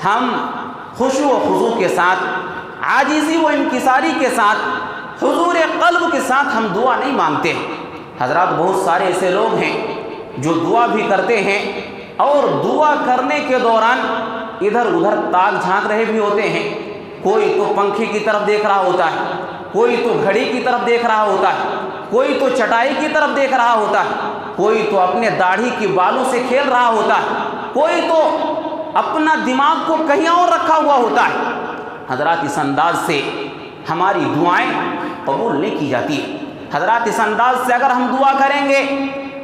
ہم خشوع و خضوع کے ساتھ، عاجزی و انکساری کے ساتھ، حضور قلب کے ساتھ ہم دعا نہیں مانگتے ہیں۔ حضرات بہت سارے ایسے لوگ ہیں جو دعا بھی کرتے ہیں اور دعا کرنے کے دوران ادھر ادھر تاک جھانک رہے بھی ہوتے ہیں۔ کوئی تو پنکھے کی طرف دیکھ رہا ہوتا ہے، کوئی تو گھڑی کی طرف دیکھ رہا ہوتا ہے، کوئی تو چٹائی کی طرف دیکھ رہا ہوتا ہے، کوئی تو اپنے داڑھی کی بالوں سے کھیل رہا ہوتا ہے، کوئی تو اپنا دماغ کو کہیں اور رکھا ہوا ہوتا ہے۔ حضرات اس انداز سے ہماری دعائیں قبول نہیں کی جاتی ہیں۔ حضرات اس انداز سے اگر ہم دعا کریں گے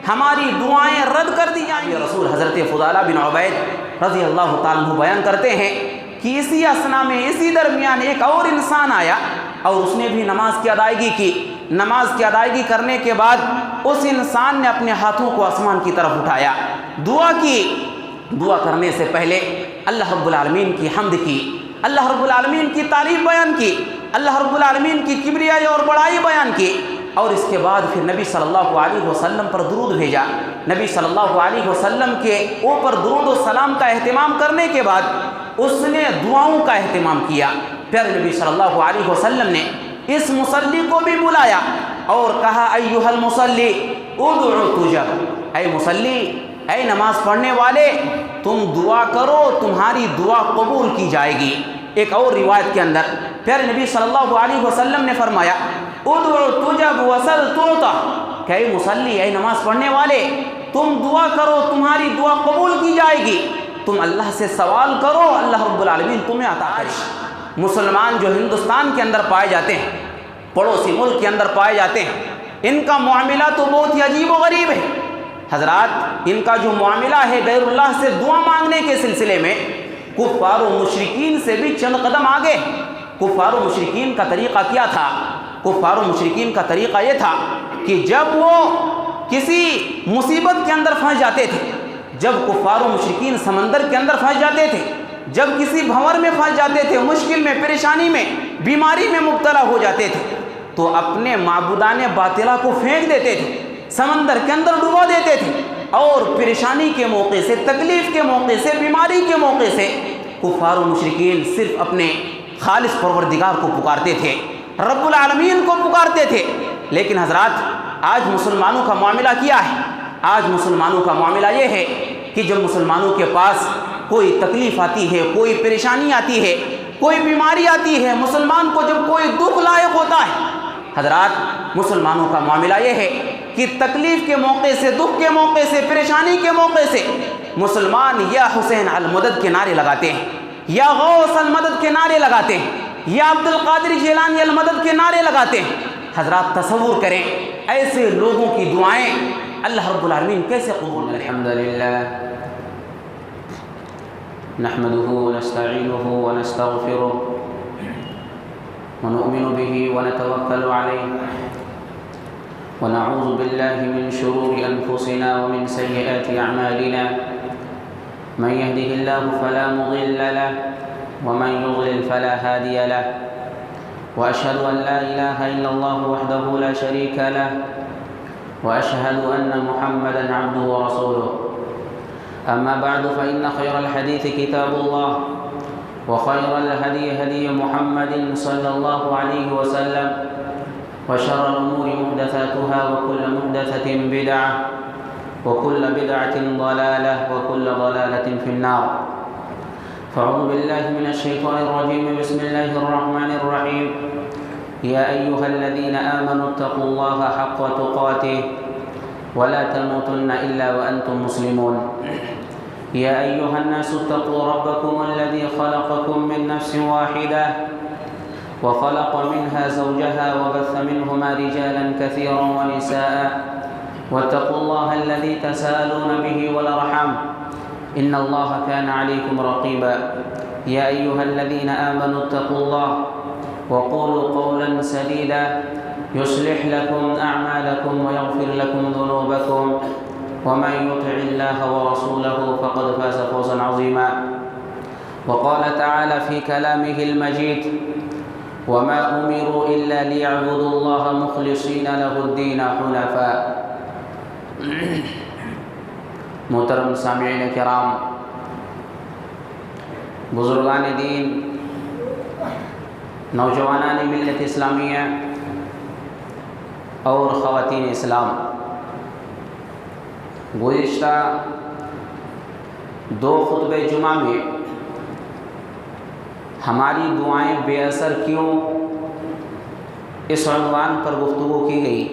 ہماری دعائیں رد کر دی جائیں گی۔ رسول حضرت فضالہ بن عبید رضی اللہ تعالیٰ عنہ بیان کرتے ہیں کہ اسی اثنا میں، اسی درمیان ایک اور انسان آیا اور اس نے بھی نماز کی ادائیگی کی۔ نماز کی ادائیگی کرنے کے بعد اس انسان نے اپنے ہاتھوں کو آسمان کی طرف اٹھایا، دعا کی۔ دعا کرنے سے پہلے اللہ رب العالمین کی حمد کی، اللہ رب العالمین کی تعریف بیان کی، اللہ رب العالمین کی کبریائی اور بڑائی بیان کی، اور اس کے بعد پھر نبی صلی اللہ علیہ وسلم پر درود بھیجا۔ نبی صلی اللہ علیہ وسلم کے اوپر درود و سلام کا اہتمام کرنے کے بعد اس نے دعاؤں کا اہتمام کیا۔ پھر نبی صلی اللہ علیہ وسلم نے اس مصلی کو بھی بلایا اور کہا ایھا المصلی ادعو تجب، اے مصلی، اے نماز پڑھنے والے، تم دعا کرو، تمہاری دعا قبول کی جائے گی۔ ایک اور روایت کے اندر پھر نبی صلی اللہ علیہ وسلم نے فرمایا ادعو تجب وسل تعطى، کہ اے مصلی، اے نماز پڑھنے والے، تم دعا کرو، تمہاری دعا قبول کی جائے گی، تم اللہ سے سوال کرو، اللہ رب العالمین تمہیں عطا کرے گا۔ مسلمان جو ہندوستان کے اندر پائے جاتے ہیں، پڑوسی ملک کے اندر پائے جاتے ہیں، ان کا معاملہ تو بہت ہی عجیب و غریب ہے۔ حضرات ان کا جو معاملہ ہے غیر اللہ سے دعا مانگنے کے سلسلے میں کفار و مشرکین سے بھی چند قدم آگے۔ کفار و مشرکین کا طریقہ کیا تھا؟ کفار و مشرکین کا طریقہ یہ تھا کہ جب وہ کسی مصیبت کے اندر پھنس جاتے تھے، جب کفار و مشرکین سمندر کے اندر پھنس جاتے تھے، جب کسی بھنور میں پھنس جاتے تھے، مشکل میں، پریشانی میں، بیماری میں مبتلا ہو جاتے تھے، تو اپنے معبودان باطلہ کو پھینک دیتے تھے، سمندر کے اندر ڈبا دیتے تھے، اور پریشانی کے موقع سے، تکلیف کے موقع سے، بیماری کے موقع سے کفار و مشرکین صرف اپنے خالص پروردگار کو پکارتے تھے، رب العالمین کو پکارتے تھے۔ لیکن حضرات آج مسلمانوں کا معاملہ کیا ہے؟ آج مسلمانوں کا معاملہ یہ ہے کہ جب مسلمانوں کے پاس کوئی تکلیف آتی ہے، کوئی پریشانی آتی ہے، کوئی بیماری آتی ہے، مسلمان کو جب کوئی دکھ لاحق ہوتا ہے، حضرات مسلمانوں کا معاملہ یہ ہے کہ تکلیف کے موقع سے، دکھ کے موقع سے، پریشانی کے موقع سے مسلمان یا حسین المدد کے نعرے لگاتے ہیں، یا غوث المدد کے نعرے لگاتے ہیں، یا عبد القادر جیلانی المدد کے نعرے لگاتے ہیں۔ حضرات تصور کریں ایسے لوگوں کی دعائیں اللہ رب العالمین کیسے قبول کریں؟ الحمدللہ نحمده ونستعینه ونستغفره ونؤمن به ونتوکل علیه ونعوذ بالله من شرور أنفسنا ومن سيئات أعمالنا من يهده الله فلا مضل له ومن يضلل فلا هادي له وأشهد أن لا إله إلا الله وحده لا شريك له وأشهد أن محمدا عبده ورسوله أما بعد فإن خير الحديث كتاب الله وخير الهدي هدي محمد صلى الله عليه وسلم وشر الأمور محدثاتها وكل محدثة بدعة وكل بدعة ضلالة وكل ضلالة في النار فأعوذ بالله من الشيطان الرجيم بسم الله الرحمن الرحيم يا أيها الذين آمنوا اتقوا الله حق تقاته ولا تموتن إلا وأنتم مسلمون يا أيها الناس اتقوا ربكم الذي خلقكم من نفس واحدة وخلق منها زوجها وبث منهما رجالا كثيرا ونساء واتقوا الله الذي تساءلون به والأرحام إن الله كان عليكم رقيبا يا أيها الذين آمنوا اتقوا الله وقولوا قولا سديدا يصلح لكم أعمالكم ويغفر لكم ذنوبكم ومن يطع الله ورسوله فقد فاز فوزا عظيما وقال تعالى في كلامه المجيد وما أمروا إلا ليعبدوا الله مخلصين له الدين حنفاء محترم سامعین کرام، بزرگان دین، نوجوانان ملت اسلامیہ اور خواتین اسلام، گزشتہ 2 خطبہ جمعہ میں ہماری دعائیں بے اثر کیوں اس عنوان پر گفتگو کی گئی۔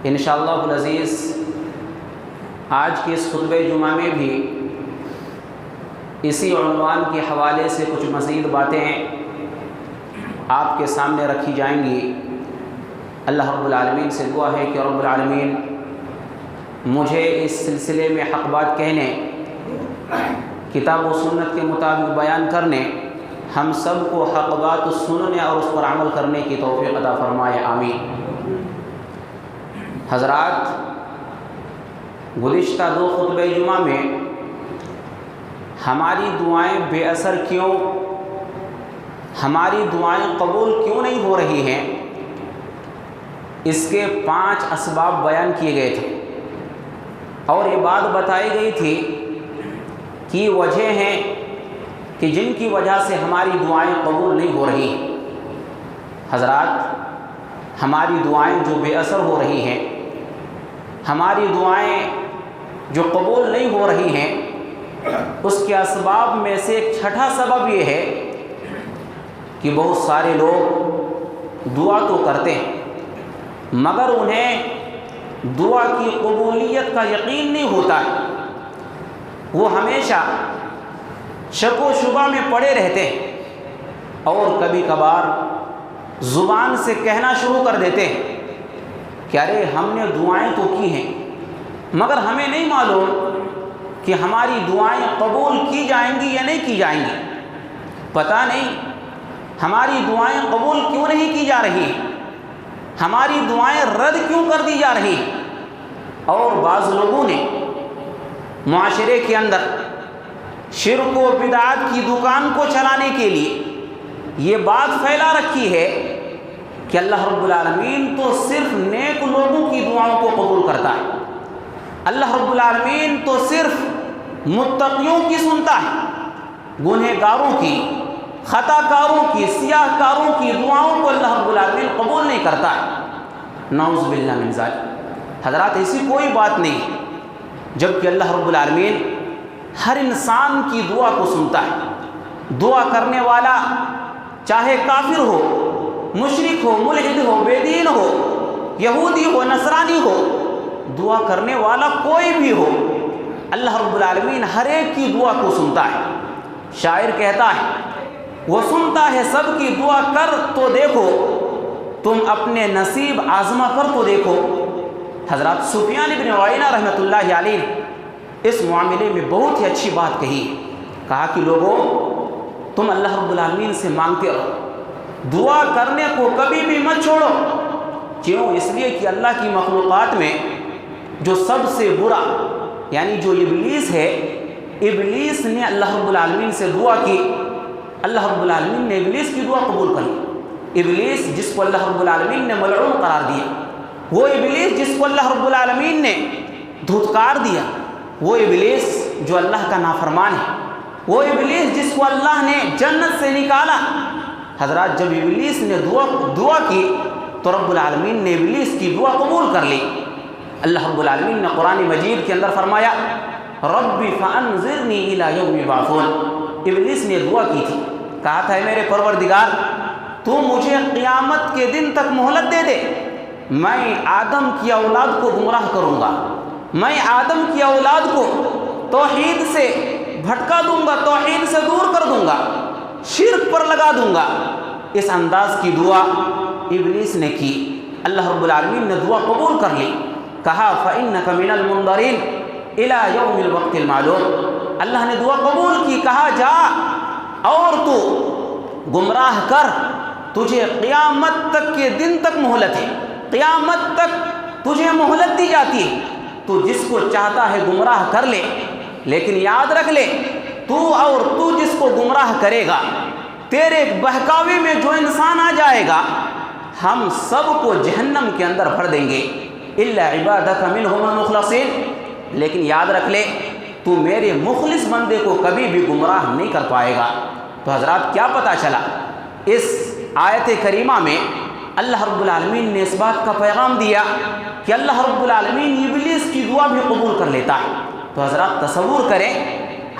انشاءاللہ العزیز آج کے اس خطبہ جمعہ میں بھی اسی عنوان کے حوالے سے کچھ مزید باتیں آپ کے سامنے رکھی جائیں گی۔ اللہ رب العالمین سے دعا ہے کہ رب العالمین مجھے اس سلسلے میں حق بات کہنے، کتاب و سنت کے مطابق بیان کرنے، ہم سب کو حق بات سننے اور اس پر عمل کرنے کی توفیق عطا فرمائے، آمین۔ حضرات، گزشتہ 2 خطبہ جمعہ میں ہماری دعائیں بے اثر کیوں، ہماری دعائیں قبول کیوں نہیں ہو رہی ہیں، اس کے 5 اسباب بیان کیے گئے تھے، اور یہ بات بتائی گئی تھی کہ وجہ ہیں کہ جن کی وجہ سے ہماری دعائیں قبول نہیں ہو رہی ہیں۔ حضرات، ہماری دعائیں جو بے اثر ہو رہی ہیں، ہماری دعائیں جو قبول نہیں ہو رہی ہیں، اس کے اسباب میں سے ایک چھٹا سبب یہ ہے کہ بہت سارے لوگ دعا تو کرتے ہیں مگر انہیں دعا کی قبولیت کا یقین نہیں ہوتا ہے۔ وہ ہمیشہ شک و شبہ میں پڑے رہتے ہیں اور کبھی کبھار زبان سے کہنا شروع کر دیتے ہیں کہ ارے ہم نے دعائیں تو کی ہیں مگر ہمیں نہیں معلوم کہ ہماری دعائیں قبول کی جائیں گی یا نہیں کی جائیں گی، پتہ نہیں ہماری دعائیں قبول کیوں نہیں کی جا رہی ہیں، ہماری دعائیں رد کیوں کر دی جا رہی ہیں۔ اور بعض لوگوں نے معاشرے کے اندر شرک و بدعات کی دکان کو چلانے کے لیے یہ بات پھیلا رکھی ہے کہ اللہ رب العالمین تو صرف نیک لوگوں کی دعاؤں کو قبول کرتا ہے، اللہ رب العالمین تو صرف متقیوں کی سنتا ہے، گنہگاروں کی، خطا کاروں کی، سیاہ کاروں کی دعاؤں کو اللہ رب العالمین قبول نہیں کرتا ہے۔ نعوذ باللہ من ذالک۔ حضرات، ایسی کوئی بات نہیں، جبکہ اللہ رب العالمین ہر انسان کی دعا کو سنتا ہے۔ دعا کرنے والا چاہے کافر ہو، مشرک ہو، ملحد ہو، بے دین ہو، یہودی ہو، نصرانی ہو، دعا کرنے والا کوئی بھی ہو، اللہ رب العالمین ہر ایک کی دعا کو سنتا ہے۔ شاعر کہتا ہے وہ سنتا ہے سب کی دعا، کر تو دیکھو تم اپنے نصیب آزما کر تو دیکھو۔ حضرات، سفیان بن عیینہ رحمۃ اللہ علیہ اس معاملے میں بہت ہی اچھی بات کہی، کہا کہ لوگوں تم اللہ رب العالمین سے مانگتے رہو، دعا کرنے کو کبھی بھی مت چھوڑو۔ کیوں؟ اس لیے کہ اللہ کی مخلوقات میں جو سب سے برا یعنی جو ابلیس ہے، ابلیس نے اللہ رب العالمین سے دعا کی، اللہ رب العالمین نے ابلیس کی دعا قبول کر لی۔ ابلیس جس کو اللہ رب العالمین نے ملعون قرار دیا، وہ ابلیس جس کو اللہ رب العالمین نے دھتکار دیا، وہ ابلیس جو اللہ کا نافرمان ہے، وہ ابلیس جس کو اللہ نے جنت سے نکالا۔ حضرات، جب ابلیس نے دعا کی تو رب العالمین نے ابلیس کی دعا قبول کر لی۔ اللہ رب العالمین نے قرآن مجید کے اندر فرمایا رب فانظرنی الی یوم یبعثون۔ ابلیس نے دعا کی تھی، کہا تھا میرے پروردگار تو مجھے قیامت کے دن تک مہلت دے دے، میں آدم کی اولاد کو گمراہ کروں گا، میں آدم کی اولاد کو توحید سے بھٹکا دوں گا، توحید سے دور کر دوں گا، شرک پر لگا دوں گا۔ اس انداز کی دعا ابلیس نے کی، اللہ رب العالمین نے دعا قبول کر لی، کہا فَإِنَّكَ مِنَ الْمُنظَرِينَ إِلَى يَوْمِ الْوَقْتِ الْمَعْلُومِ۔ اللہ نے دعا قبول کی، کہا جا اور تو گمراہ کر، تجھے قیامت تک کے دن تک مہلت ہے، قیامت تک تجھے مہلت دی جاتی ہے، تو جس کو چاہتا ہے گمراہ کر لے، لیکن یاد رکھ لے تو جس کو گمراہ کرے گا، تیرے بہکاوے میں جو انسان آ جائے گا، ہم سب کو جہنم کے اندر بھر دیں گے، الا عبادک منہم المخلصین۔ لیکن یاد رکھ لے تو میرے مخلص بندے کو کبھی بھی گمراہ نہیں کر پائے گا۔ تو حضرات کیا پتہ چلا اس آیت کریمہ میں اللہ رب العالمین نے اس بات کا پیغام دیا کہ اللہ رب العالمین ابلیس کی دعا بھی قبول کر لیتا ہے۔ تو حضرات تصور کریں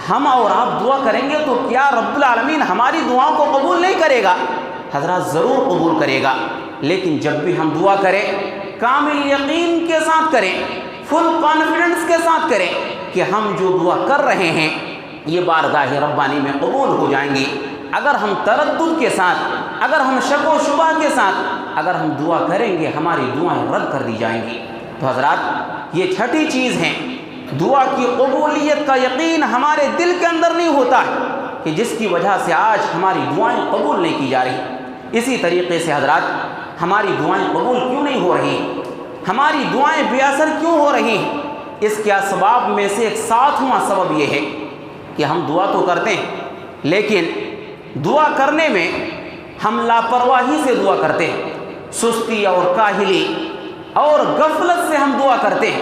ہم اور آپ دعا کریں گے تو کیا رب العالمین ہماری دعاؤں کو قبول نہیں کرے گا؟ حضرات ضرور قبول کرے گا، لیکن جب بھی ہم دعا کریں کامل یقین کے ساتھ کریں، فل کانفیڈنس کے ساتھ کریں کہ ہم جو دعا کر رہے ہیں یہ بارگاہ ربانی میں قبول ہو جائیں گی۔ اگر ہم تردد کے ساتھ، اگر ہم شک و شبہ کے ساتھ اگر ہم دعا کریں گے ہماری دعائیں رد کر دی جائیں گی۔ تو حضرات یہ چھٹی چیز ہے، دعا کی قبولیت کا یقین ہمارے دل کے اندر نہیں ہوتا ہے کہ جس کی وجہ سے آج ہماری دعائیں قبول نہیں کی جا رہی۔ اسی طریقے سے حضرات ہماری دعائیں قبول کیوں نہیں ہو رہی، ہماری دعائیں بے اثر کیوں ہو رہی ہیں؟ اس کے اسباب میں سے ایک 7واں سبب یہ ہے کہ ہم دعا تو کرتے ہیں لیکن دعا کرنے میں ہم لاپرواہی سے دعا کرتے ہیں، سستی اور کاہلی اور غفلت سے ہم دعا کرتے ہیں۔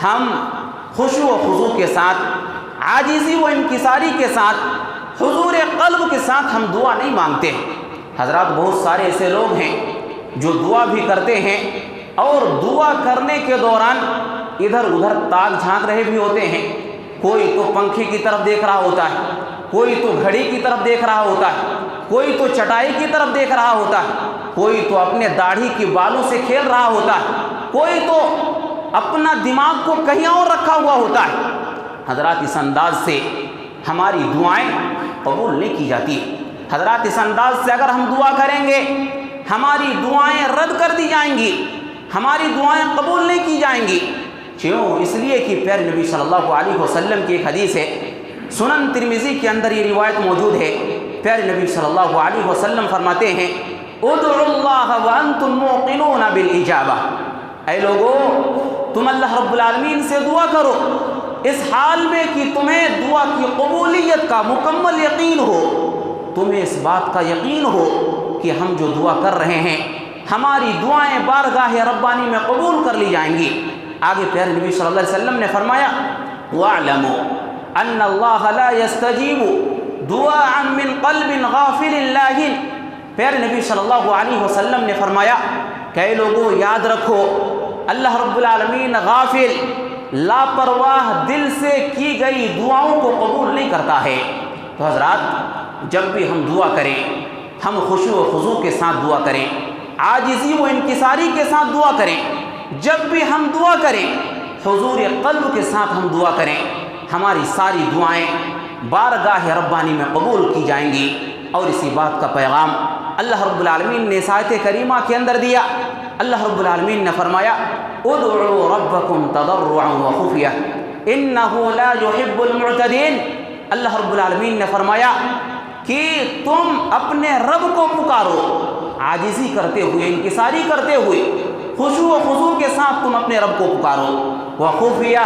ہم خشوع و خضوع کے ساتھ، عاجزی و انکساری کے ساتھ، حضور قلب کے ساتھ ہم دعا نہیں مانگتے ہیں۔ حضرات بہت سارے ایسے لوگ ہیں جو دعا بھی کرتے ہیں اور دعا کرنے کے دوران ادھر ادھر تاک جھانک رہے بھی ہوتے ہیں۔ کوئی تو پنکھے کی طرف دیکھ رہا ہوتا ہے، کوئی تو گھڑی کی طرف دیکھ رہا ہوتا ہے، کوئی تو چٹائی کی طرف دیکھ رہا ہوتا ہے، کوئی تو اپنے داڑھی کی بالوں سے کھیل رہا ہوتا ہے، کوئی تو اپنا دماغ کو کہیں اور رکھا ہوا ہوتا ہے۔ حضرات اس انداز سے ہماری دعائیں قبول نہیں کی جاتی۔ حضرات اس انداز سے اگر ہم دعا کریں گے ہماری دعائیں رد کر دی جائیں گی، ہماری دعائیں قبول نہیں کی جائیں گی۔ کیوں؟ اس لیے کہ پیارے نبی صلی اللہ علیہ وسلم کی ایک حدیث ہے، سنن ترمذی کے اندر یہ روایت موجود ہے۔ پیارے نبی صلی اللہ علیہ وسلم فرماتے ہیں ادعوا اللہ وانتم موقنون بالاجابہ، اے لوگو تم اللہ رب العالمین سے دعا کرو اس حال میں کہ تمہیں دعا کی قبولیت کا مکمل یقین ہو، تمہیں اس بات کا یقین ہو کہ ہم جو دعا کر رہے ہیں ہماری دعائیں بارگاہ ربانی میں قبول کر لی جائیں گی۔ آگے پیارے نبی صلی اللہ علیہ وسلم نے فرمایا وَاعْلَمُوا أَنَّ اللَّهَ لَا يَسْتَجِيبُ دُعَاءً مِّن قَلْبٍ غَافِلٍ لَاهٍ۔ پیارے نبی صلی اللہ علیہ وسلم نے فرمایا کہ اے لوگوں یاد رکھو اللہ رب العالمین غافل، لاپرواہ دل سے کی گئی دعاؤں کو قبول نہیں کرتا ہے۔ تو حضرات جب بھی ہم دعا کریں ہم خشوع و خضوع کے ساتھ دعا کریں، عاجزی و انکساری کے ساتھ دعا کریں۔ جب بھی ہم دعا کریں حضور قلب کے ساتھ ہم دعا کریں، ہماری ساری دعائیں بارگاہ ربانی میں قبول کی جائیں گی۔ اور اسی بات کا پیغام اللہ رب العالمین نے اس آیت کریمہ کے اندر دیا۔ اللہ رب العالمین نے فرمایا ادعوا ربکم تضرعا وخفیہ انہ لا یحب المعتدین۔ اللہ رب العالمین نے فرمایا کہ تم اپنے رب کو پکارو، عاجزی کرتے ہوئے، انکساری کرتے ہوئے، خشوع و خضوع کے ساتھ تم اپنے رب کو پکارو، وخفیہ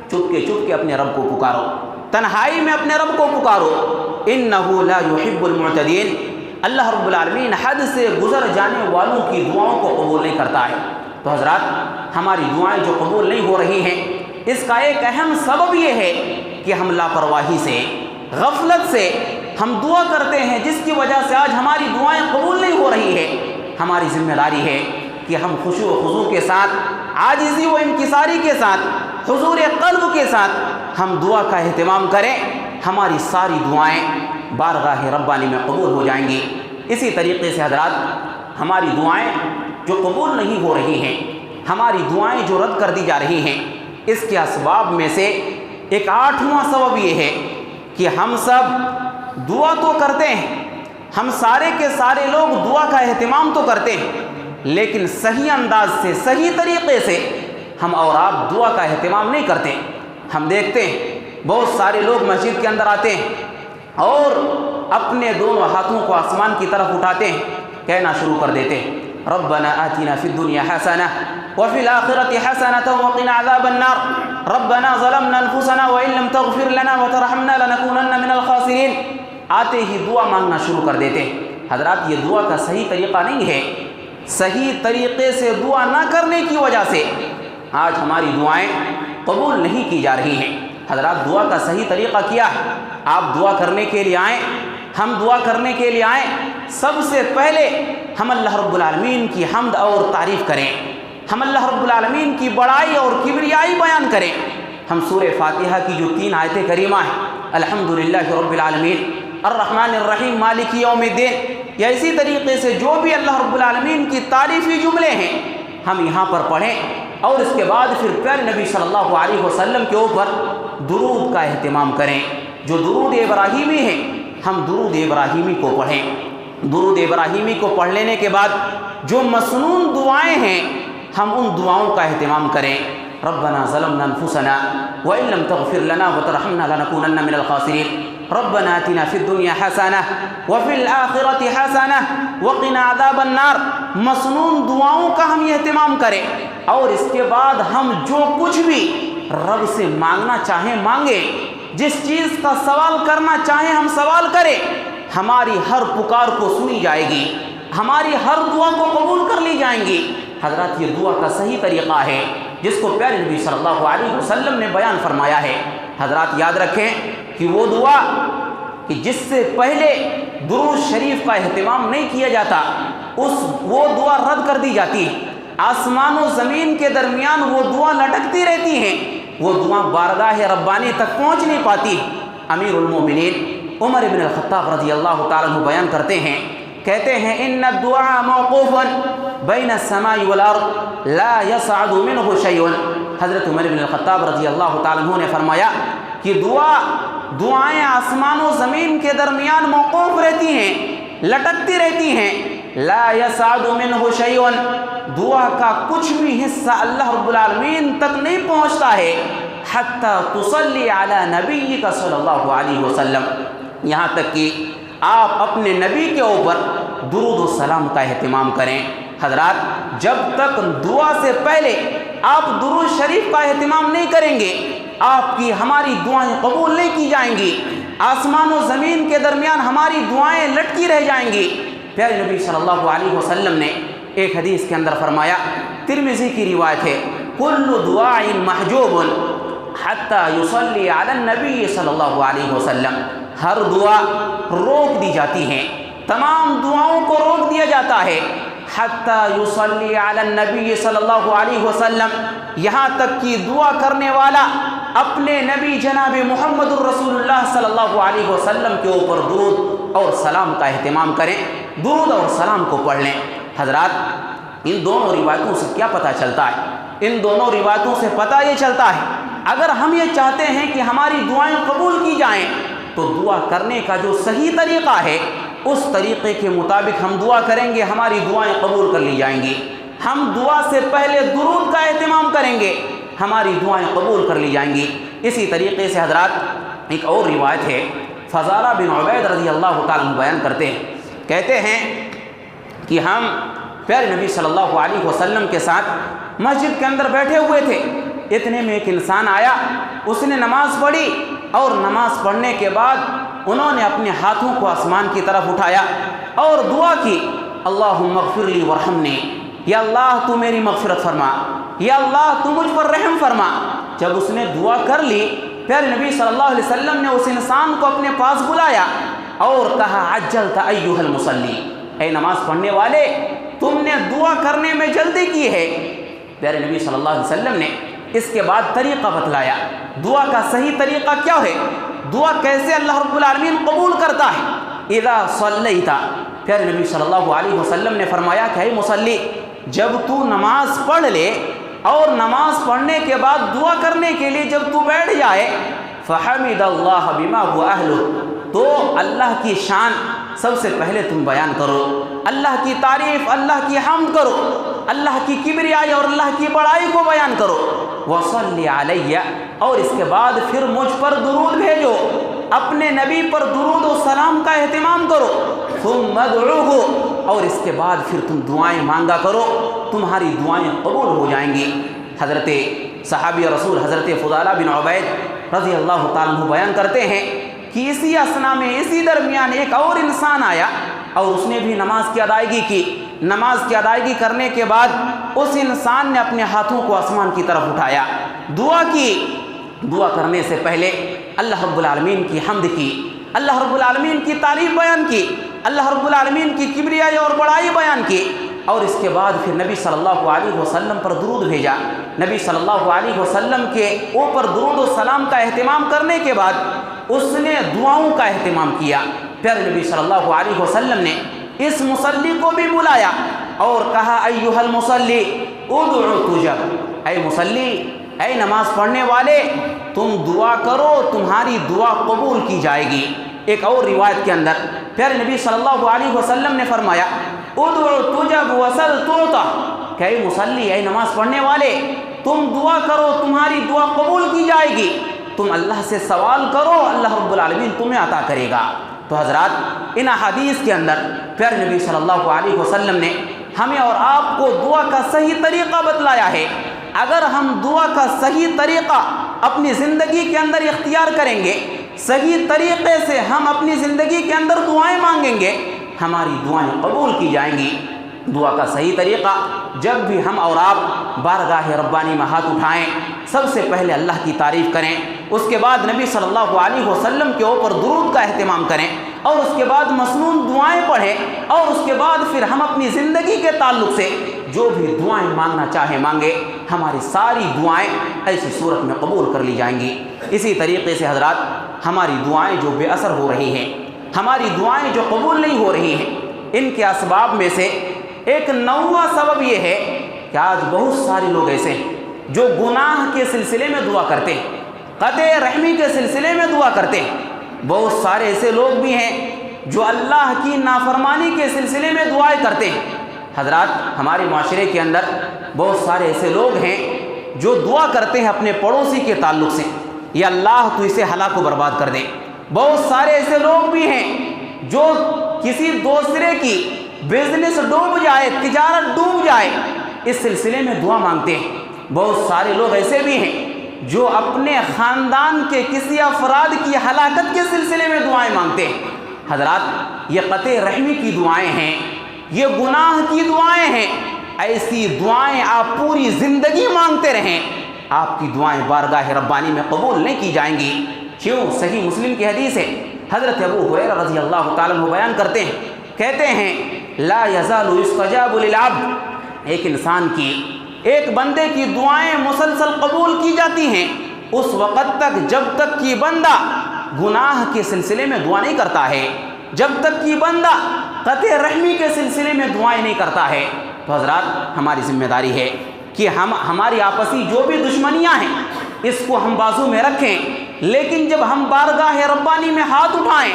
چپ کے اپنے رب کو پکارو، تنہائی میں اپنے رب کو پکارو۔ انہ لا یحب المعتدین، اللہ رب العالمین حد سے گزر جانے والوں کی دعاؤں کو قبول نہیں کرتا ہے۔ تو حضرات ہماری دعائیں جو قبول نہیں ہو رہی ہیں اس کا ایک اہم سبب یہ ہے کہ ہم لاپرواہی سے، غفلت سے ہم دعا کرتے ہیں، جس کی وجہ سے آج ہماری دعائیں قبول نہیں ہو رہی ہے۔ ہماری ذمہ داری ہے کہ ہم خشوع و خضوع کے ساتھ، عاجزی و انکساری کے ساتھ، حضور قلب کے ساتھ ہم دعا کا اہتمام کریں، ہماری ساری دعائیں بارگاہ ربانی میں قبول ہو جائیں گی۔ اسی طریقے سے حضرات ہماری دعائیں جو قبول نہیں ہو رہی ہیں، ہماری دعائیں جو رد کر دی جا رہی ہیں، اس کے اسباب میں سے ایک 8واں سبب یہ ہے کہ ہم سب دعا تو کرتے ہیں، ہم سارے کے سارے لوگ دعا کا اہتمام تو کرتے ہیں، لیکن صحیح انداز سے، صحیح طریقے سے ہم اور آپ دعا کا اہتمام نہیں کرتے۔ ہم دیکھتے ہیں بہت سارے لوگ مسجد کے اندر آتے ہیں اور اپنے دونوں ہاتھوں کو آسمان کی طرف اٹھاتے ہیں، کہنا شروع کر دیتے ہیں ربنا آتنا فی الدنیا حسنہ وفی الآخرۃ حسنۃ وقنا عذاب النار ربنا ظلمنا انفسنا وان لم تغفر لنا وترحمنا لنکونن من الخاسرین۔ آتے ہی دعا مانگنا شروع کر دیتے ہیں۔ حضرات یہ دعا کا صحیح طریقہ نہیں ہے، صحیح طریقے سے دعا نہ کرنے کی وجہ سے آج ہماری دعائیں قبول نہیں کی جا رہی ہیں۔ حضرات دعا کا صحیح طریقہ کیا ہے؟ آپ دعا کرنے کے لیے آئیں، ہم دعا کرنے کے لیے آئیں، سب سے پہلے ہم اللہ رب العالمین کی حمد اور تعریف کریں، ہم اللہ رب العالمین کی بڑائی اور کبریائی بیان کریں۔ ہم سورہ فاتحہ کی جو 3 آیتیں کریمہ ہیں، الحمدللہ رب العالمین، الرحمن الرحیم، مالک یوم الدین، یا اسی طریقے سے جو بھی اللہ رب العالمین کی تعریفی جملے ہیں ہم یہاں پر پڑھیں، اور اس کے بعد پھر پیارے نبی صلی اللہ علیہ وسلم کے اوپر درود کا اہتمام کریں۔ جو درود ابراہیمی ہے ہم درود ابراہیمی کو پڑھیں۔ درود ابراہیمی کو پڑھ لینے کے بعد جو مسنون دعائیں ہیں ہم ان دعاؤں کا اہتمام کریں۔ ربنا ظلمنا انفسنا وان لم تغفر لنا وترحمنا لنكونن من الخاسرین، ربنا آتنا فی الدنیا حسنہ وفی الآخرۃ حسنہ وقنا عذاب النار۔ مسنون دعاؤں کا ہم یہ اہتمام کریں، اور اس کے بعد ہم جو کچھ بھی رب سے مانگنا چاہیں مانگیں، جس چیز کا سوال کرنا چاہیں ہم سوال کریں، ہماری ہر پکار کو سنی جائے گی، ہماری ہر دعا کو قبول کر لی جائیں گی۔ حضرات یہ دعا کا صحیح طریقہ ہے جس کو پیارے نبی صلی اللہ علیہ وسلم نے بیان فرمایا ہے۔ حضرات یاد رکھیں کہ وہ دعا کہ جس سے پہلے درود شریف کا اہتمام نہیں کیا جاتا وہ دعا رد کر دی جاتی ہے۔ آسمان و زمین کے درمیان وہ دعا لٹکتی رہتی ہیں، وہ دعا بارگاہ ربانی تک پہنچ نہیں پاتی۔ امیر المومنین عمر بن الخطاب رضی اللہ تعالیٰ عنہ بیان کرتے ہیں، کہتے ہیں ان الدعاء موقوف بین السماء والارض لا يصعد منه شيء۔ حضرت عمر بن الخطاب رضی اللہ تعالیٰ عنہ نے فرمایا کہ دعائیں آسمان و زمین کے درمیان موقوف رہتی ہیں، لٹکتی رہتی ہیں، لا يصعد منه شيء، دعا کا کچھ بھی حصہ اللہ رب العالمین تک نہیں پہنچتا ہے، حتی تصلی علی نبیک صلی اللہ علیہ وسلم، یہاں تک کہ آپ اپنے نبی کے اوپر درود و سلام کا اہتمام کریں۔ حضرات جب تک دعا سے پہلے آپ درود شریف کا اہتمام نہیں کریں گے آپ کی ہماری دعائیں قبول نہیں کی جائیں گی، آسمان و زمین کے درمیان ہماری دعائیں لٹکی رہ جائیں گی۔ پیارے نبی صلی اللہ علیہ وسلم نے ایک حدیث کے اندر فرمایا، ترمذی کی روایت ہے، کل دعاء محجوب حتی یصلی علی النبی صلی اللہ علیہ وسلم، ہر دعا روک دی جاتی ہے، تمام دعاؤں کو روک دیا جاتا ہے، حتی یصلی علی النبی صلی اللہ علیہ وسلم، یہاں تک کہ دعا کرنے والا اپنے نبی جناب محمد الرسول اللہ صلی اللہ علیہ وسلم کے اوپر درود اور سلام کا اہتمام کریں، درود اور سلام کو پڑھ لیں۔ حضرات ان دونوں روایتوں سے کیا پتہ چلتا ہے؟ ان دونوں روایتوں سے پتہ یہ چلتا ہے اگر ہم یہ چاہتے ہیں کہ ہماری دعائیں قبول کی جائیں تو دعا کرنے کا جو صحیح طریقہ ہے اس طریقے کے مطابق ہم دعا کریں گے، ہماری دعائیں قبول کر لی جائیں گی۔ ہم دعا سے پہلے درود کا اہتمام کریں گے، ہماری دعائیں قبول کر لی جائیں گی۔ اسی طریقے سے حضرات ایک اور روایت ہے، فضالہ بن عبید رضی اللہ تعالیٰ عنہ بیان کرتے ہیں، کہتے ہیں کہ ہم پیارے نبی صلی اللہ علیہ وسلم کے ساتھ مسجد کے اندر بیٹھے ہوئے تھے، اتنے میں ایک انسان آیا، اس نے نماز پڑھی اور نماز پڑھنے کے بعد انہوں نے اپنے ہاتھوں کو آسمان کی طرف اٹھایا اور دعا کی، اللہم اغفر لی ورحمنی، یا اللہ تو میری مغفرت فرما، یا اللہ تو مجھ پر رحم فرما۔ جب اس نے دعا کر لی پیارے نبی صلی اللہ علیہ وسلم نے اس انسان کو اپنے پاس بلایا اور کہا عجلت ایھا المصلی، اے نماز پڑھنے والے تم نے دعا کرنے میں جلدی کی ہے۔ پیارے نبی صلی اللہ علیہ وسلم نے اس کے بعد طریقہ بتلایا، دعا کا صحیح طریقہ کیا ہے، دعا کیسے اللہ رب العالمین قبول کرتا ہے۔ اذا صلیت، پیارے نبی صلی اللہ علیہ وسلم نے فرمایا کہ اے مصلی، جب تو نماز پڑھ لے اور نماز پڑھنے کے بعد دعا کرنے کے لیے جب تو بیٹھ جائے، فحمد اللہ بما هو اہلہ، تو اللہ کی شان سب سے پہلے تم بیان کرو، اللہ کی تعریف، اللہ کی حمد کرو، اللہ کی کبریائی اور اللہ کی بڑائی کو بیان کرو، وصلی علیہ، اور اس کے بعد پھر مجھ پر درود بھیجو، اپنے نبی پر درود و سلام کا اہتمام کرو، ثم ادعوہ، اور اس کے بعد پھر تم دعائیں مانگا کرو، تمہاری دعائیں قبول ہو جائیں گی۔ حضرت صحابی رسول حضرت فضالہ بن عبید رضی اللہ تعالیٰ عنہ بیان کرتے ہیں کہ اسی اسنا میں اسی درمیان ایک اور انسان آیا اور اس نے بھی نماز کی ادائیگی کی۔ نماز کی ادائیگی کرنے کے بعد اس انسان نے اپنے ہاتھوں کو آسمان کی طرف اٹھایا، دعا کی دعا کرنے سے پہلے اللہ رب العالمین کی حمد کی، اللہ رب العالمین کی تعریف بیان کی، اللہ رب العالمین کی کبریائی اور بڑائی بیان کی، اور اس کے بعد پھر نبی صلی اللہ علیہ وسلم پر درود بھیجا۔ نبی صلی اللہ علیہ وسلم کے اوپر درود و سلام کا اہتمام کرنے کے بعد اس نے دعاؤں کا اہتمام کیا۔ پھر نبی صلی اللہ علیہ وسلم نے اس مصلی کو بھی بلایا اور کہا ایھا المصلی ادعو تجب، اے مصلی، اے نماز پڑھنے والے، تم دعا کرو، تمہاری دعا قبول کی جائے گی۔ ایک اور روایت کے اندر پھر نبی صلی اللہ علیہ وسلم نے فرمایا ادعو تجب وسل تعطى، کہ اے مصلی، اے نماز پڑھنے والے، تم دعا کرو، تمہاری دعا قبول کی جائے گی، تم اللہ سے سوال کرو، اللہ رب العالمین تمہیں عطا کرے گا۔ تو حضرات، ان احادیث کے اندر پھر نبی صلی اللہ علیہ وسلم نے ہمیں اور آپ کو دعا کا صحیح طریقہ بتلایا ہے۔ اگر ہم دعا کا صحیح طریقہ اپنی زندگی کے اندر اختیار کریں گے، صحیح طریقے سے ہم اپنی زندگی کے اندر دعائیں مانگیں گے، ہماری دعائیں قبول کی جائیں گی۔ دعا کا صحیح طریقہ، جب بھی ہم اور آپ بارگاہ ربانی میں ہاتھ اٹھائیں، سب سے پہلے اللہ کی تعریف کریں، اس کے بعد نبی صلی اللہ علیہ وسلم کے اوپر درود کا اہتمام کریں، اور اس کے بعد مسنون دعائیں پڑھیں، اور اس کے بعد پھر ہم اپنی زندگی کے تعلق سے جو بھی دعائیں مانگنا چاہیں مانگے، ہماری ساری دعائیں ایسی صورت میں قبول کر لی جائیں گی۔ اسی طریقے سے حضرات، ہماری دعائیں جو بے اثر ہو رہی ہیں، ہماری دعائیں جو قبول نہیں ہو رہی ہیں، ان کے اسباب میں سے ایک نوواں سبب یہ ہے کہ آج بہت سارے لوگ ایسے ہیں جو گناہ کے سلسلے میں دعا کرتے ہیں، قطع رحمی کے سلسلے میں دعا کرتے ہیں۔ بہت سارے ایسے لوگ بھی ہیں جو اللہ کی نافرمانی کے سلسلے میں دعائیں کرتے ہیں۔ حضرات، ہمارے معاشرے کے اندر بہت سارے ایسے لوگ ہیں جو دعا کرتے ہیں اپنے پڑوسی کے تعلق سے، یا اللہ تو اسے ہلاک و برباد کر دے۔ بہت سارے ایسے لوگ بھی ہیں جو کسی دوسرے کی بزنس ڈوب جائے، تجارت ڈوب جائے، اس سلسلے میں دعا مانگتے ہیں۔ بہت سارے لوگ ایسے بھی ہیں جو اپنے خاندان کے کسی افراد کی ہلاکت کے سلسلے میں دعائیں مانگتے ہیں۔ حضرات، یہ قطع رحمی کی دعائیں ہیں، یہ گناہ کی دعائیں ہیں۔ ایسی دعائیں آپ پوری زندگی مانگتے رہیں، آپ کی دعائیں بارگاہ ربانی میں قبول نہیں کی جائیں گی۔ کیوں؟ صحیح مسلم کی حدیث ہے، حضرت ابو ہریرہ رضی اللہ تعالیٰ عنہ بیان کرتے ہیں، کہتے ہیں لا یزال یستجاب للعبد، ایک انسان کی، ایک بندے کی دعائیں مسلسل قبول کی جاتی ہیں اس وقت تک جب تک کہ بندہ گناہ کے سلسلے میں دعا نہیں کرتا ہے، جب تک کہ بندہ قطع رحمی کے سلسلے میں دعائیں نہیں کرتا ہے۔ تو حضرات، ہماری ذمہ داری ہے کہ ہماری آپسی جو بھی دشمنیاں ہیں اس کو ہم بازو میں رکھیں، لیکن جب ہم بارگاہ ربانی میں ہاتھ اٹھائیں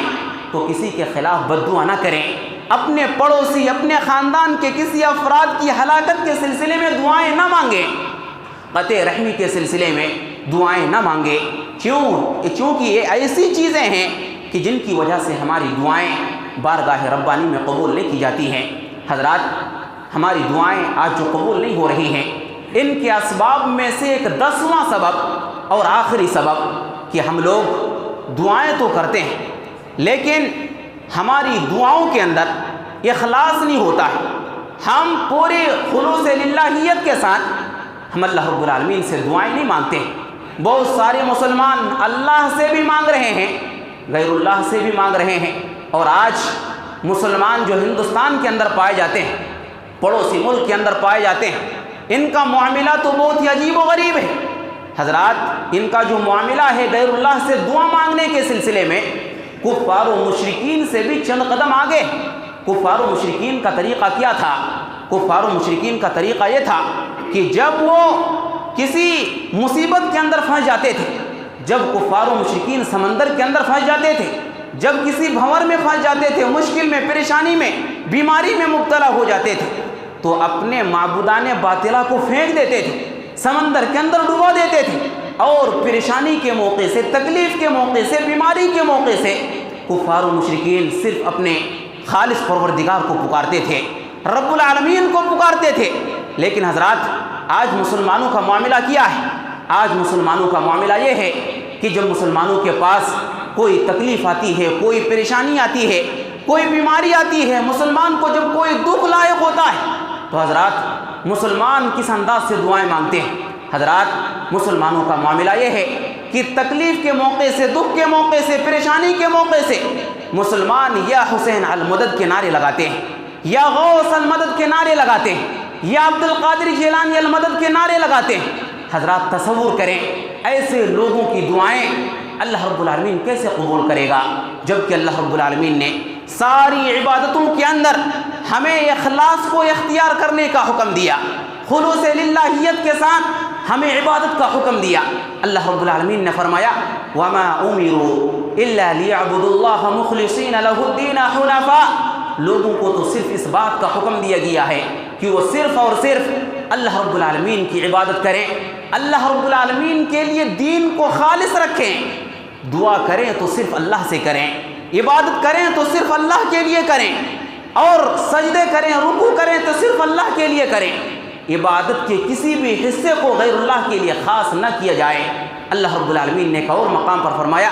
تو کسی کے خلاف بددعا نہ کریں، اپنے پڑوسی، اپنے خاندان کے کسی افراد کی ہلاکت کے سلسلے میں دعائیں نہ مانگیں، قطع رحمی کے سلسلے میں دعائیں نہ مانگیں۔ کیونکہ یہ ایسی چیزیں ہیں کہ جن کی وجہ سے ہماری دعائیں بارگاہ ربانی میں قبول نہیں کی جاتی ہیں۔ حضرات، ہماری دعائیں آج جو قبول نہیں ہو رہی ہیں، ان کے اسباب میں سے ایک 10واں سبب اور آخری سبب کہ ہم لوگ دعائیں تو کرتے ہیں لیکن ہماری دعاؤں کے اندر اخلاص نہیں ہوتا ہے۔ ہم پورے خلوص للہیت کے ساتھ ہم اللہ رب العالمین سے دعائیں نہیں مانگتے ہیں۔ بہت سارے مسلمان اللہ سے بھی مانگ رہے ہیں، غیر اللہ سے بھی مانگ رہے ہیں، اور آج مسلمان جو ہندوستان کے اندر پائے جاتے ہیں، پڑوسی ملک کے اندر پائے جاتے ہیں، ان کا معاملہ تو بہت ہی عجیب و غریب ہے۔ حضرات، ان کا جو معاملہ ہے غیر اللہ سے دعا مانگنے کے سلسلے میں، کفار و مشرکین سے بھی چند قدم آگے۔ کفار و مشرکین کا طریقہ کیا تھا؟ کفار و مشرکین کا طریقہ یہ تھا کہ جب وہ کسی مصیبت کے اندر پھنس جاتے تھے، جب کفار و مشرکین سمندر کے اندر پھنس جاتے تھے، جب کسی بھنور میں پھنس جاتے تھے، مشکل میں، پریشانی میں، بیماری میں مبتلا ہو جاتے تھے، تو اپنے معبودان باطلہ کو پھینک دیتے تھے، سمندر کے اندر ڈبا دیتے تھے، اور پریشانی کے موقع سے، تکلیف کے موقع سے، بیماری کے موقع سے کفار و مشرکین صرف اپنے خالص پروردگار کو پکارتے تھے، رب العالمین کو پکارتے تھے۔ لیکن حضرات، آج مسلمانوں کا معاملہ کیا ہے؟ آج مسلمانوں کا معاملہ یہ ہے کہ جب مسلمانوں کے پاس کوئی تکلیف آتی ہے، کوئی پریشانی آتی ہے، کوئی بیماری آتی ہے، مسلمان کو جب کوئی دکھ لاحق ہوتا ہے، تو حضرات، مسلمان کس انداز سے دعائیں مانگتے ہیں؟ حضرات مسلمانوں کا معاملہ یہ ہے کہ تکلیف کے موقع سے، دکھ کے موقع سے، پریشانی کے موقع سے مسلمان یا حسین المدد کے نعرے لگاتے ہیں، یا غوث المدد کے نعرے لگاتے ہیں، یا عبد القادر جیلانی المدد کے نعرے لگاتے ہیں۔ حضرات تصور کریں ایسے لوگوں کی دعائیں اللہ رب العالمین کیسے قبول کرے گا، جبکہ اللہ رب العالمین نے ساری عبادتوں کے اندر ہمیں اخلاص کو اختیار کرنے کا حکم دیا، خلوص للہیت کے ساتھ ہمیں عبادت کا حکم دیا۔ اللہ رب العالمین نے فرمایا وَمَا أُمِرُوا إِلَّا لِيَعْبُدُوا اللَّهَ مُخْلِصِينَ لَهُ الدِّينَ حُنَفَاءَ، لوگوں کو تو صرف اس بات کا حکم دیا گیا ہے کہ وہ صرف اور صرف اللہ رب العالمین کی عبادت کریں، اللہ رب العالمین کے لیے دین کو خالص رکھیں، دعا کریں تو صرف اللہ سے کریں، عبادت کریں تو صرف اللہ کے لیے کریں، اور سجدے کریں، رکوع کریں تو صرف اللہ کے لیے کریں، عبادت کے کسی بھی حصے کو غیر اللہ کے لیے خاص نہ کیا جائے۔ اللہ رب العالمین نے ایک اور مقام پر فرمایا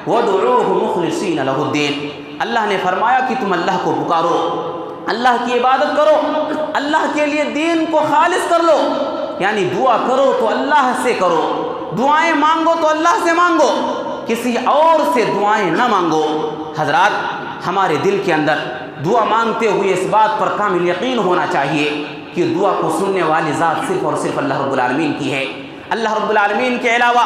وَادْعُوهُ مُخْلِصِينَ لَهُ الدِّينَ، اللہ نے فرمایا کہ تم اللہ کو پکارو، اللہ کی عبادت کرو، اللہ کے لیے دین کو خالص کر لو، یعنی دعا کرو تو اللہ سے کرو، دعائیں مانگو تو اللہ سے مانگو، کسی اور سے دعائیں نہ مانگو۔ حضرات ہمارے دل کے اندر دعا مانگتے ہوئے اس بات پر کامل یقین ہونا چاہیے کہ دعا کو سننے والی ذات صرف اور صرف اللہ رب العالمین کی ہے، اللہ رب العالمین کے علاوہ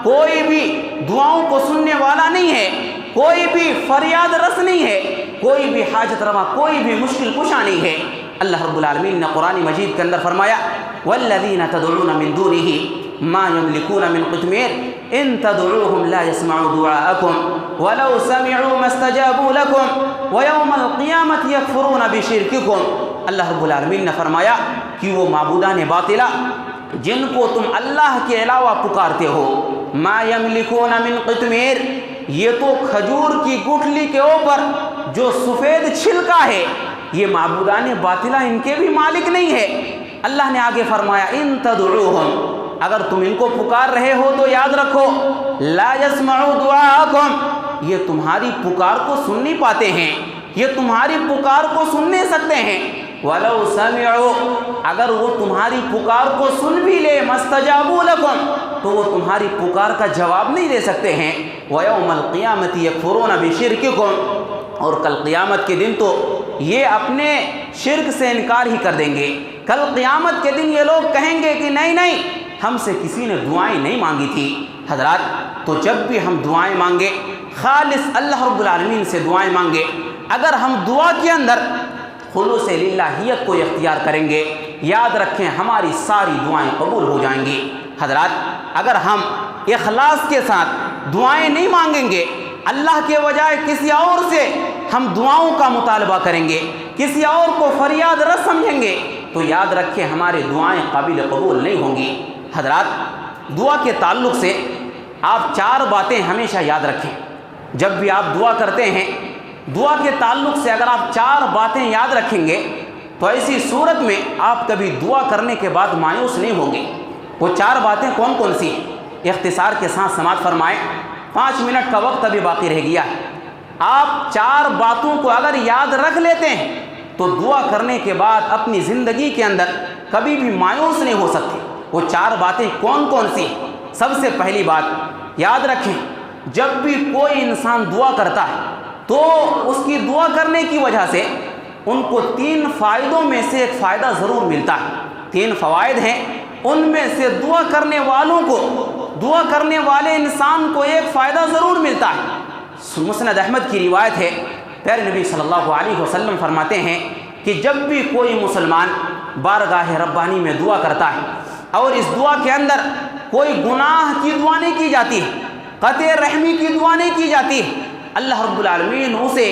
کوئی بھی دعاؤں کو سننے والا نہیں ہے، کوئی بھی فریاد رس نہیں ہے، کوئی بھی حاجت روا، کوئی بھی مشکل کشا نہیں ہے۔ اللہ رب العالمین نے قرآن مجید کے اندر فرمایا والذین تدعون من دونہ ما یملکون من قطمیر ان تدعوهم لا يسمعوا دعاءکم ولو سمعوا ما استجابوا لکم ویوم القیامت یکفرون بشرککم۔ اللہ رب العالمین نے فرمایا کہ وہ معبودان باطلہ جن کو تم اللہ کے علاوہ پکارتے ہو، ما یملکون من قطمیر، یہ تو کھجور کی گٹھلی کے اوپر جو سفید چھلکا ہے، یہ معبودان باطلہ ان کے بھی مالک نہیں ہے۔ اللہ نے آگے فرمایا ان تدعوہم، اگر تم ان کو پکار رہے ہو تو یاد رکھو لا یسمعوا دعاءکم، یہ تمہاری پکار کو سن نہیں پاتے ہیں، یہ تمہاری پکار کو سن نہیں سکتے ہیں، وَلَوْ سَمِعُوا، اگر وہ تمہاری پکار کو سن بھی لے مَسْتَجَابُوا لَكُمْ، تو وہ تمہاری پکار کا جواب نہیں دے سکتے ہیں، وَيَوْمَ الْقِيَامَةِ يَكْفُرُونَ بِشِرْكِكُمْ، اور کل قیامت کے دن تو یہ اپنے شرک سے انکار ہی کر دیں گے۔ کل قیامت کے دن یہ لوگ کہیں گے کہ نہیں نہیں، ہم سے کسی نے دعائیں نہیں مانگی تھی۔ حضرات تو جب بھی ہم دعائیں مانگے خالص اللہ رب العالمین سے دعائیں مانگے، اگر ہم دعا کے اندر خلوص للہیت کو اختیار کریں گے، یاد رکھیں ہماری ساری دعائیں قبول ہو جائیں گی۔ حضرات اگر ہم اخلاص کے ساتھ دعائیں نہیں مانگیں گے، اللہ کے بجائے کسی اور سے ہم دعاؤں کا مطالبہ کریں گے، کسی اور کو فریاد رس سمجھیں گے، تو یاد رکھیں ہماری دعائیں قابل قبول نہیں ہوں گی۔ حضرات دعا کے تعلق سے آپ 4 باتیں ہمیشہ یاد رکھیں، جب بھی آپ دعا کرتے ہیں دعا کے تعلق سے اگر آپ 4 باتیں یاد رکھیں گے تو ایسی صورت میں آپ کبھی دعا کرنے کے بعد مایوس نہیں ہوں گے۔ وہ 4 باتیں کون کون سی ہیں؟ اختصار کے ساتھ سماعت فرمائیں، 5 منٹ کا وقت ابھی باقی رہ گیا ہے۔ آپ 4 باتوں کو اگر یاد رکھ لیتے ہیں تو دعا کرنے کے بعد اپنی زندگی کے اندر کبھی بھی مایوس نہیں ہو سکتے۔ وہ 4 باتیں کون کون سی ہیں؟ سب سے پہلی بات یاد رکھیں، جب بھی کوئی انسان دعا کرتا ہے تو اس کی دعا کرنے کی وجہ سے ان کو 3 فائدوں میں سے ایک فائدہ ضرور ملتا ہے۔ 3 فوائد ہیں، ان میں سے دعا کرنے والوں کو، دعا کرنے والے انسان کو ایک فائدہ ضرور ملتا ہے۔ مسند احمد کی روایت ہے، پیارے نبی صلی اللہ علیہ وسلم فرماتے ہیں کہ جب بھی کوئی مسلمان بارگاہ ربانی میں دعا کرتا ہے اور اس دعا کے اندر کوئی گناہ کی دعا نہیں کی جاتی ہے، قطع رحمی کی دعا نہیں کی جاتی ہے، اللہ رب العالمین اسے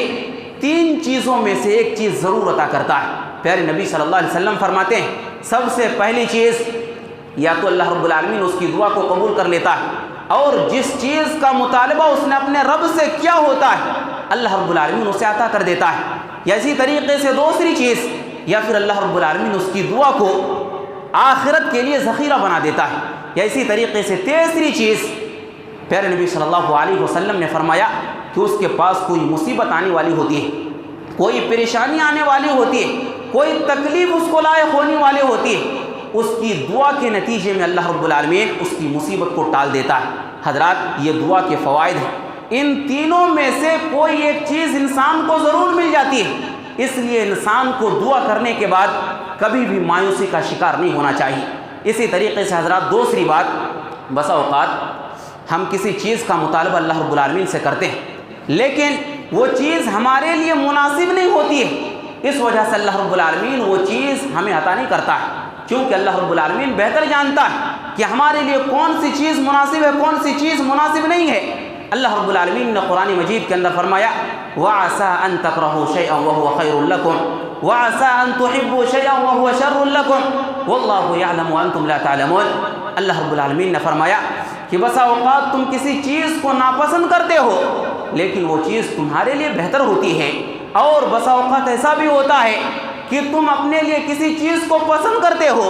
3 چیزوں میں سے ایک چیز ضرور عطا کرتا ہے۔ پیارے نبی صلی اللہ علیہ وسلم فرماتے ہیں سب سے پہلی چیز، یا تو اللہ رب العالمین اس کی دعا کو قبول کر لیتا ہے، اور جس چیز کا مطالبہ اس نے اپنے رب سے کیا ہوتا ہے اللہ رب العالمین اسے عطا کر دیتا ہے۔ یا اسی طریقے سے دوسری چیز، یا پھر اللہ رب العالمین اس کی دعا کو آخرت کے لیے ذخیرہ بنا دیتا ہے۔ یا اسی طریقے سے تیسری چیز، پیارے نبی صلی اللہ علیہ وسلم نے فرمایا کہ اس کے پاس کوئی مصیبت آنے والی ہوتی ہے، کوئی پریشانی آنے والی ہوتی ہے، کوئی تکلیف اس کو لائق ہونے والی ہوتی ہے، اس کی دعا کے نتیجے میں اللہ رب العالمین اس کی مصیبت کو ٹال دیتا ہے۔ حضرات یہ دعا کے فوائد ہیں، ان تینوں میں سے کوئی ایک چیز انسان کو ضرور مل جاتی ہے، اس لیے انسان کو دعا کرنے کے بعد کبھی بھی مایوسی کا شکار نہیں ہونا چاہیے۔ اسی طریقے سے حضرات دوسری بات، بسا اوقات ہم کسی چیز کا مطالبہ اللہ رب العالمین سے کرتے ہیں لیکن وہ چیز ہمارے لیے مناسب نہیں ہوتی ہے، اس وجہ سے اللہ رب العالمین وہ چیز ہمیں عطا نہیں کرتا ہے، کیونکہ اللہ رب العالمین بہتر جانتا ہے کہ ہمارے لیے کون سی چیز مناسب ہے، کون سی چیز مناسب نہیں ہے۔ اللہ رب العالمین نے قرآن مجید کے اندر فرمایا وَعَسَىٰ أَن تَكْرَهُوا شَيْئًا وَهُوَ خَيْرٌ لَكُمْ وَعَسَىٰ أَن تُحِبُّوا شَيْئًا وَهُوَ شَرٌّ لَكُمْ وَاللَّهُ يَعْلَمُ وَأَنتُمْ لَا تَعْلَمُونَ۔ اللہ رب العالمین نے فرمایا کہ بسا اوقات تم کسی چیز کو ناپسند کرتے ہو لیکن وہ چیز تمہارے لیے بہتر ہوتی ہے، اور بسا اوقات ایسا بھی ہوتا ہے کہ تم اپنے لیے کسی چیز کو پسند کرتے ہو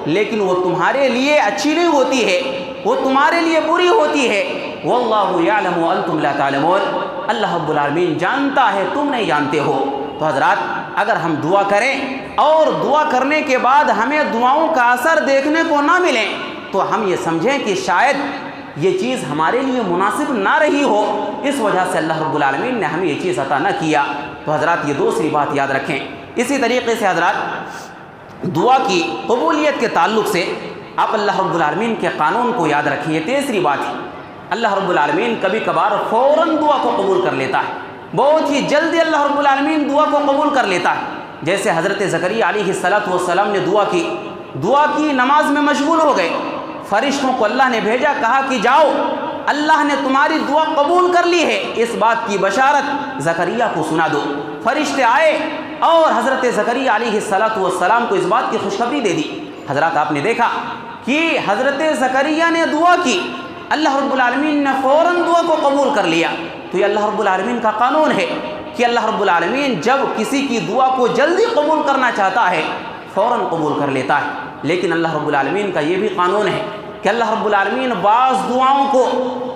لیکن وہ تمہارے لیے اچھی نہیں ہوتی ہے، وہ تمہارے لیے بری ہوتی ہے۔ واللہ یعلم وانتم لا تعلمون، اللہ رب العالمین جانتا ہے تم نہیں جانتے ہو۔ تو حضرات اگر ہم دعا کریں اور دعا کرنے کے بعد ہمیں دعاؤں کا اثر دیکھنے کو نہ ملے تو ہم یہ سمجھیں کہ شاید یہ چیز ہمارے لیے مناسب نہ رہی ہو، اس وجہ سے اللہ رب العالمین نے ہمیں یہ چیز عطا نہ کیا۔ تو حضرات یہ دوسری بات یاد رکھیں۔ اسی طریقے سے حضرات دعا کی قبولیت کے تعلق سے آپ اللہ رب العالمین کے قانون کو یاد رکھیں، یہ تیسری بات ہے۔ اللہ رب العالمین کبھی کبھار فوراً دعا کو قبول کر لیتا ہے، بہت ہی جلدی اللہ رب العالمین دعا کو قبول کر لیتا ہے۔ جیسے حضرت زکریا علیہ السلام نے دعا کی نماز میں مشغول ہو گئے، فرشتوں کو اللہ نے بھیجا، کہا کہ جاؤ اللہ نے تمہاری دعا قبول کر لی ہے، اس بات کی بشارت زکریا کو سنا دو۔ فرشتے آئے اور حضرت زکریا علیہ السلام کو اس بات کی خوشخبری دے دی۔ حضرات آپ نے دیکھا کہ حضرت زکریا نے دعا کی، اللہ رب العالمین نے فوراً دعا کو قبول کر لیا۔ تو یہ اللہ رب العالمین کا قانون ہے کہ اللہ رب العالمین جب کسی کی دعا کو جلدی قبول کرنا چاہتا ہے فوراً قبول کر لیتا ہے، لیکن اللہ رب العالمین کا یہ بھی قانون ہے کہ اللہ رب العالمین بعض دعاؤں کو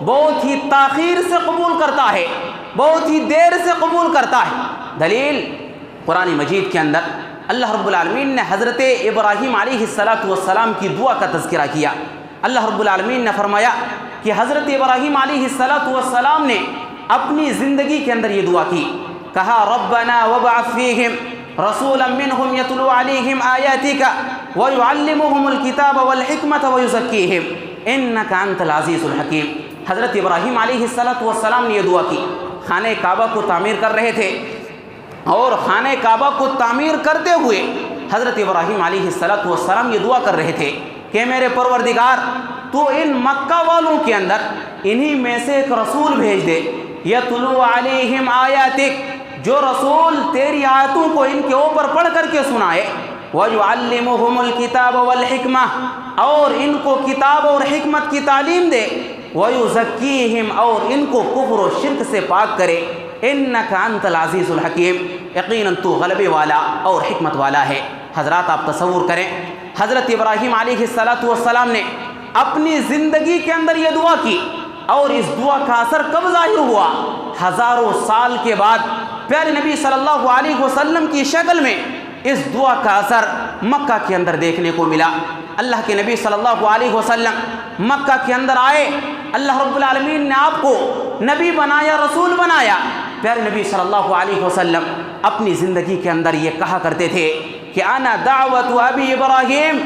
بہت ہی تاخیر سے قبول کرتا ہے، بہت ہی دیر سے قبول کرتا ہے۔ دلیل قرآن مجید کے اندر اللہ رب العالمین نے حضرت ابراہیم علیہ السلام کی دعا کا تذکرہ کیا۔ اللہ رب العالمین نے فرمایا کہ حضرت ابراہیم علیہ السلام نے اپنی زندگی کے اندر یہ دعا کی، کہا ربنا وابعث فیہم رسولا منہم یتلو علیہم آیاتک ویعلمہم الکتاب والحکمت ویزکیہم انک انت العزیز الحکیم۔ حضرت ابراہیم علیہ السلام نے یہ دعا کی، خانہ کعبہ کو تعمیر کر رہے تھے، اور خانہ کعبہ کو تعمیر کرتے ہوئے حضرت ابراہیم علیہ السلام یہ دعا کر رہے تھے کہ میرے پروردگار تو ان مکہ والوں کے اندر انہی میں سے ایک رسول بھیج دے، یتلو علیہم آیاتک، جو رسول تیری آیتوں کو ان کے اوپر پڑھ کر کے سنائے، وَيُعَلِّمُهُمُ الْكِتَابَ وَالْحِكْمَةَ، اور ان کو کتاب اور حکمت کی تعلیم دے، وَيُزَكِّيهِمْ، اور ان کو کفر و شرک سے پاک کرے، اِنَّكَ أَنْتَ الْعَزِيزُ الْحَكِيمُ، یقیناً تو غلبے والا اور حکمت والا ہے۔ حضرات آپ تصور کریں حضرت ابراہیم علیہ السلام نے اپنی زندگی کے اندر یہ دعا کی، اور اس دعا کا اثر کب ظاہر ہوا؟ ہزاروں سال کے بعد پیارے نبی صلی اللہ علیہ وسلم کی شکل میں اس دعا کا اثر مکہ کے اندر دیکھنے کو ملا۔ اللہ کے نبی صلی اللہ علیہ وسلم مکہ کے اندر آئے، اللہ رب العالمین نے آپ کو نبی بنایا، رسول بنایا۔ پیارے نبی صلی اللہ علیہ وسلم اپنی زندگی کے اندر یہ کہا کرتے تھے کہ انا دعوت ابی ابراہیم،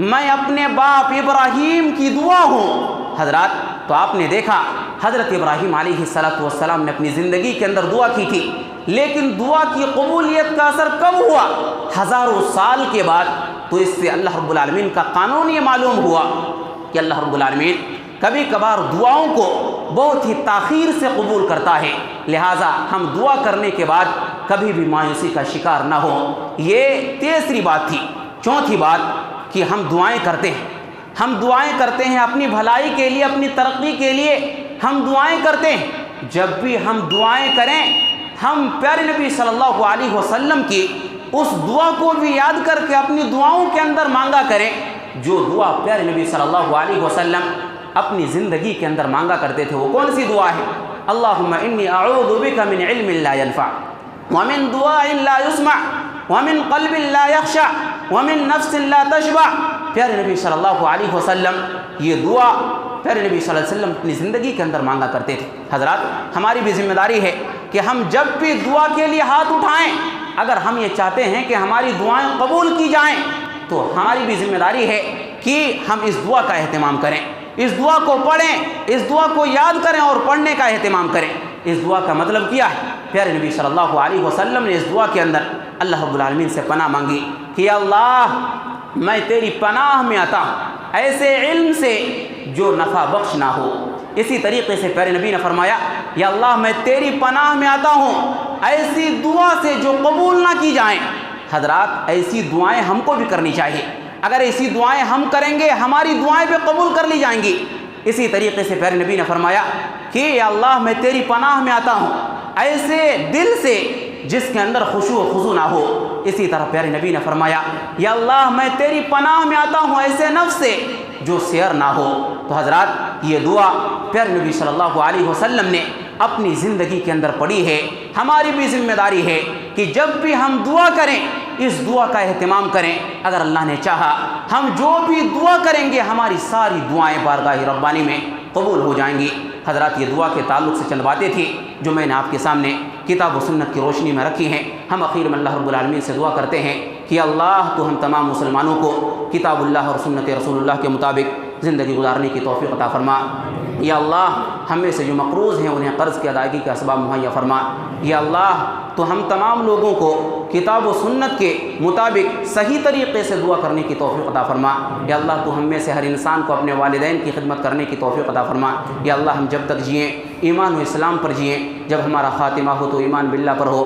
میں اپنے باپ ابراہیم کی دعا ہوں۔ حضرات تو آپ نے دیکھا حضرت ابراہیم علیہ السلام نے اپنی زندگی کے اندر دعا کی تھی، لیکن دعا کی قبولیت کا اثر کب ہوا؟ ہزاروں سال کے بعد۔ تو اس سے اللہ رب العالمین کا قانون یہ معلوم ہوا کہ اللہ رب العالمین کبھی کبھار دعاؤں کو بہت ہی تاخیر سے قبول کرتا ہے، لہٰذا ہم دعا کرنے کے بعد کبھی بھی مایوسی کا شکار نہ ہوں۔ یہ تیسری بات تھی۔ چوتھی بات کہ ہم دعائیں کرتے ہیں، ہم دعائیں کرتے ہیں اپنی بھلائی کے لیے، اپنی ترقی کے لیے ہم دعائیں کرتے ہیں۔ جب بھی ہم دعائیں کریں ہم پیارے نبی صلی اللہ علیہ وسلم کی اس دعا کو بھی یاد کر کے اپنی دعاؤں کے اندر مانگا کریں جو دعا پیارے نبی صلی اللہ علیہ وسلم اپنی زندگی کے اندر مانگا کرتے تھے۔ وہ کون سی دعا ہے؟ اللہم انی اعوذ بک من علم لا ینفع ومن دعاء لا یسمع ومن قلب لا یخشع ومن نفس لا تشبع پیارے نبی صلی اللہ علیہ وسلم یہ دعا پیارے نبی صلی اللہ علیہ وسلم اپنی زندگی کے اندر مانگا کرتے تھے۔ حضرات ہماری بھی ذمہ داری ہے کہ ہم جب بھی دعا کے لیے ہاتھ اٹھائیں، اگر ہم یہ چاہتے ہیں کہ ہماری دعائیں قبول کی جائیں تو ہماری بھی ذمہ داری ہے کہ ہم اس دعا کا اہتمام کریں، اس دعا کو پڑھیں، اس دعا کو یاد کریں اور پڑھنے کا اہتمام کریں۔ اس دعا کا مطلب کیا ہے؟ پیارے نبی صلی اللہ علیہ وسلم نے اس دعا کے اندر اللہ رب العالمین سے پناہ مانگی کہ یا اللہ میں تیری پناہ میں آتا ہوں ایسے علم سے جو نفع بخش نہ ہو۔ اسی طریقے سے پیارے نبی نے فرمایا یا اللہ میں تیری پناہ میں آتا ہوں ایسی دعا سے جو قبول نہ کی جائیں۔ حضرات ایسی دعائیں ہم کو بھی کرنی چاہیے، اگر ایسی دعائیں ہم کریں گے ہماری دعائیں بھی قبول کر لی جائیں گی۔ اسی طریقے سے پیارے نبی نے فرمایا کہ یا اللہ میں تیری پناہ میں آتا ہوں ایسے دل سے جس کے اندر خشوع و خضوع نہ ہو۔ اسی طرح پیارے نبی نے فرمایا یا اللہ میں تیری پناہ میں آتا ہوں ایسے نفس سے جو سیر نہ ہو۔ تو حضرات یہ دعا پیارے نبی صلی اللہ علیہ وسلم نے اپنی زندگی کے اندر پڑھی ہے۔ ہماری بھی ذمہ داری ہے کہ جب بھی ہم دعا کریں اس دعا کا اہتمام کریں۔ اگر اللہ نے چاہا ہم جو بھی دعا کریں گے ہماری ساری دعائیں بارگاہ ربانی میں قبول ہو جائیں گی۔ حضرات یہ دعا کے تعلق سے چند باتیں تھیں جو میں نے آپ کے سامنے کتاب و سنت کی روشنی میں رکھی ہیں۔ ہم اخیر میں اللہ رب العالمین سے دعا کرتے ہیں کہ اللہ تو ہم تمام مسلمانوں کو کتاب اللہ اور سنت رسول اللہ کے مطابق زندگی گزارنے کی توفیق عطا فرما۔ یا اللہ ہم میں سے جو مقروض ہیں انہیں قرض کی ادائیگی کا اسباب مہیا فرما۔ یا اللہ تو ہم تمام لوگوں کو کتاب و سنت کے مطابق صحیح طریقے سے دعا کرنے کی توفیق عطا فرما۔ یا اللہ تو ہم میں سے ہر انسان کو اپنے والدین کی خدمت کرنے کی توفیق عطا فرما۔ یا اللہ ہم جب تک جئیں ایمان و اسلام پر جئیں، جب ہمارا خاتمہ ہو تو ایمان باللہ پر ہو۔